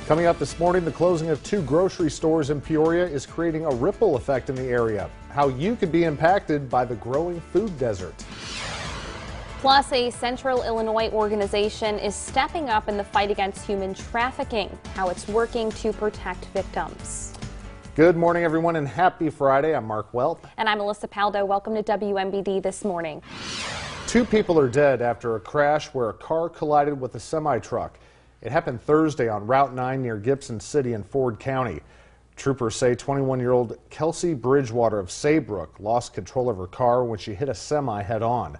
Coming up this morning, the closing of 2 grocery stores in Peoria is creating a ripple effect in the area. How you could be impacted by the growing food desert. Plus, a Central Illinois organization is stepping up in the fight against human trafficking, how it's working to protect victims. Good morning, everyone, and happy Friday. I'm Mark Welp. And I'm Alyssa Paldo. Welcome to WMBD This Morning. 2 people are dead after a crash where a car collided with a semi-truck. It happened Thursday on Route 9 near Gibson City in Ford County. Troopers say 21-year-old Kelsey Bridgewater of Saybrook lost control of her car when she hit a semi head-on.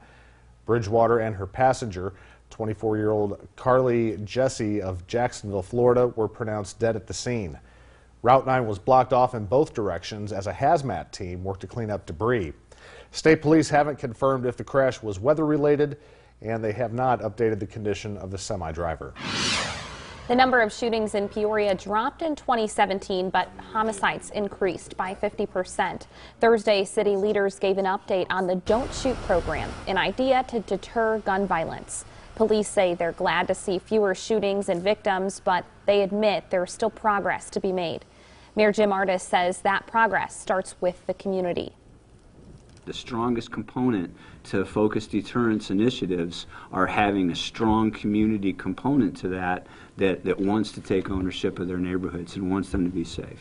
Bridgewater and her passenger, 24-year-old Carly Jesse of Jacksonville, Florida, were pronounced dead at the scene. Route 9 was blocked off in both directions as a hazmat team worked to clean up debris. State police haven't confirmed if the crash was weather-related, and they have not updated the condition of the semi-driver. The number of shootings in Peoria dropped in 2017, but homicides increased by 50%. Thursday, city leaders gave an update on the Don't Shoot program, an idea to deter gun violence. Police say they're glad to see fewer shootings and victims, but they admit there's still progress to be made. Mayor Jim Artis says that progress starts with the community. The strongest component to focused deterrence initiatives are having a strong community component to that wants to take ownership of their neighborhoods and wants them to be safe.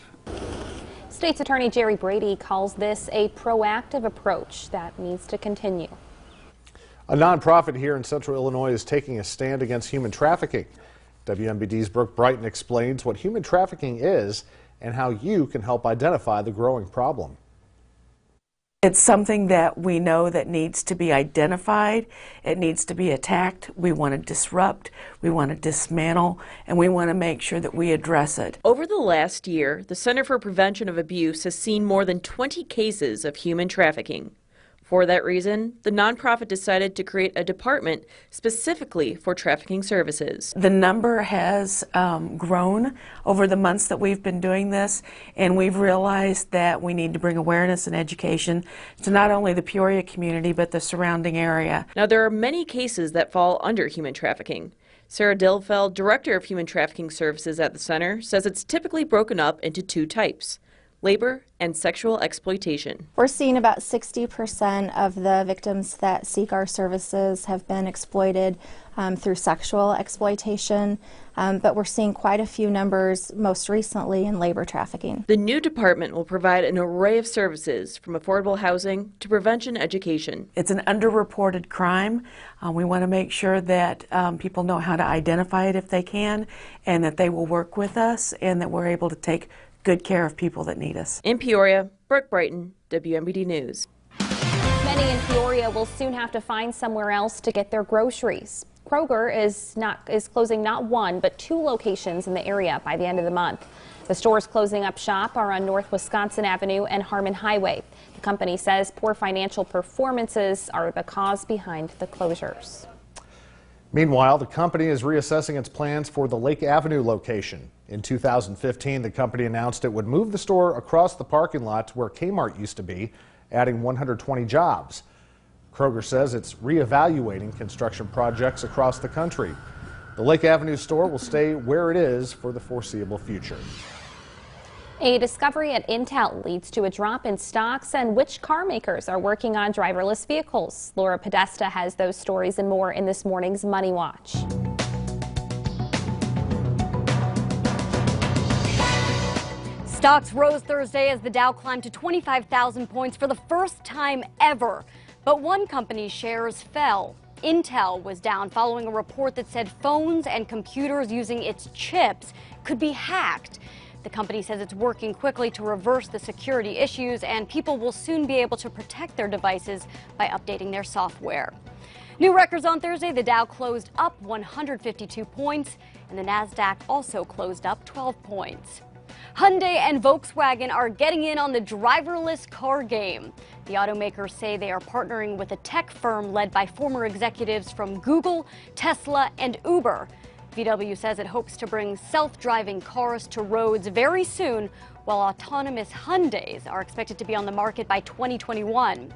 State's Attorney Jerry Brady calls this a proactive approach that needs to continue. A nonprofit here in Central Illinois is taking a stand against human trafficking. WMBD's Brooke Brighton explains what human trafficking is and how you can help identify the growing problem. It's something that we know that needs to be identified, it needs to be attacked, we want to disrupt, we want to dismantle, and we want to make sure that we address it. Over the last year, the Center for Prevention of Abuse has seen more than 20 cases of human trafficking. For that reason, the nonprofit decided to create a department specifically for trafficking services. The number has grown over the months that we've been doing this, and we've realized that we need to bring awareness and education to not only the Peoria community, but the surrounding area. Now, there are many cases that fall under human trafficking. Sarah Dillfeld, Director of Human Trafficking Services at the center, says it's typically broken up into 2 types: labor and sexual exploitation. We're seeing about 60% of the victims that seek our services have been exploited through sexual exploitation, but we're seeing quite a few numbers most recently in labor trafficking. The new department will provide an array of services from affordable housing to prevention education. It's an underreported crime. We want to make sure that people know how to identify it if they can, and that they will work with us, and that we're able to take good care of people that need us. In Peoria, Brooke Brighton, WMBD News. Many in Peoria will soon have to find somewhere else to get their groceries. Kroger is closing not 1 but 2 locations in the area by the end of the month. The stores closing up shop are on North Wisconsin Avenue and Harmon Highway. The company says poor financial performances are the cause behind the closures. Meanwhile, the company is reassessing its plans for the Lake Avenue location. In 2015, the company announced it would move the store across the parking lot to where Kmart used to be, adding 120 jobs. Kroger says it's reevaluating construction projects across the country. The Lake Avenue store will stay where it is for the foreseeable future. A discovery at Intel leads to a drop in stocks and which car makers are working on driverless vehicles. Laura Podesta has those stories and more in this morning's Money Watch. Stocks rose Thursday as the Dow climbed to 25,000 points for the first time ever. But one company's shares fell. Intel was down following a report that said phones and computers using its chips could be hacked. The company says it's working quickly to reverse the security issues, and people will soon be able to protect their devices by updating their software. New records on Thursday. The Dow closed up 152 points, and the Nasdaq also closed up 12 points. Hyundai and Volkswagen are getting in on the driverless car game. The automakers say they are partnering with a tech firm led by former executives from Google, Tesla, and Uber. VW says it hopes to bring self-driving cars to roads very soon, while autonomous Hyundais are expected to be on the market by 2021.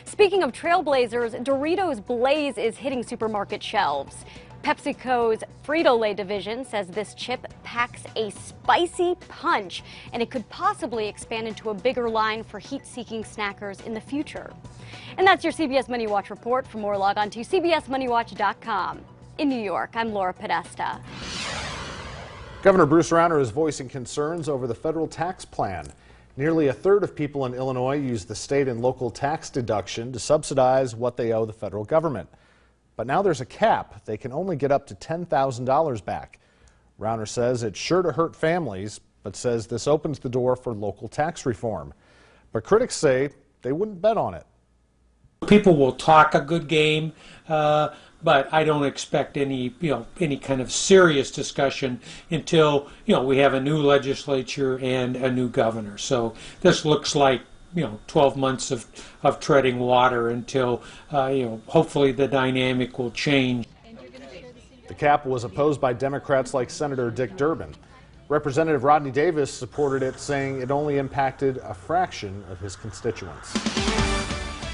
Speaking of trailblazers, Doritos Blaze is hitting supermarket shelves. PepsiCo's Frito-Lay division says this chip packs a spicy punch, and it could possibly expand into a bigger line for heat-seeking snackers in the future. And that's your CBS Money Watch report. For more, log on to cbsmoneywatch.com. In New York, I'm Laura Podesta. Governor Bruce Rauner is voicing concerns over the federal tax plan. Nearly a third of people in Illinois use the state and local tax deduction to subsidize what they owe the federal government. But now there's a cap. They can only get up to $10,000 back. Rauner says it's sure to hurt families, but says this opens the door for local tax reform. But critics say they wouldn't bet on it. People will talk a good game, but I don't expect any kind of serious discussion until, we have a new legislature and a new governor. So this looks like 12 months of treading water until, hopefully the dynamic will change. The cap was opposed by Democrats like Senator Dick Durbin. Representative Rodney Davis supported it, saying it only impacted a fraction of his constituents.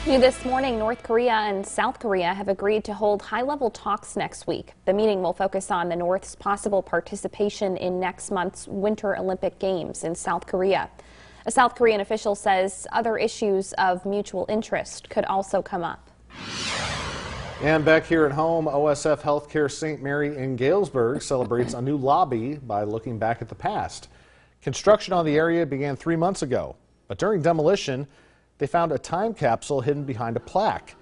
New this morning, North Korea and South Korea have agreed to hold high-level talks next week. The meeting will focus on the North's possible participation in next month's Winter Olympic Games in South Korea. A South Korean official says other issues of mutual interest could also come up. And back here at home, OSF Healthcare St. Mary in Galesburg celebrates a new lobby by looking back at the past. Construction on the area began 3 months ago, but during demolition, they found a time capsule hidden behind a plaque.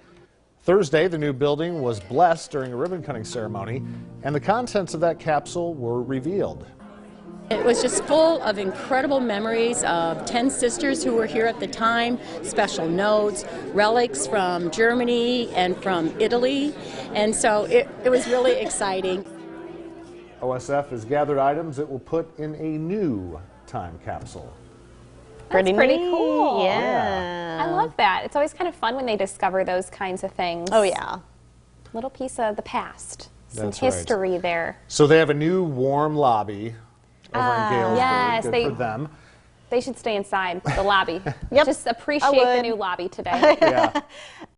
Thursday, the new building was blessed during a ribbon-cutting ceremony, and the contents of that capsule were revealed. It was just full of incredible memories of 10 sisters who were here at the time, special notes, relics from Germany and from Italy, and so it was really exciting. OSF has gathered items it will put in a new time capsule. That's pretty cool. Yeah. I love that. It's always kind of fun when they discover those kinds of things. Oh, yeah. Little piece of the past. Some That's right. history there. So they have a new warm lobby over in Galesburg. Yes, Good for them. They should stay inside the lobby. Yep, Just appreciate the new lobby today. Yeah.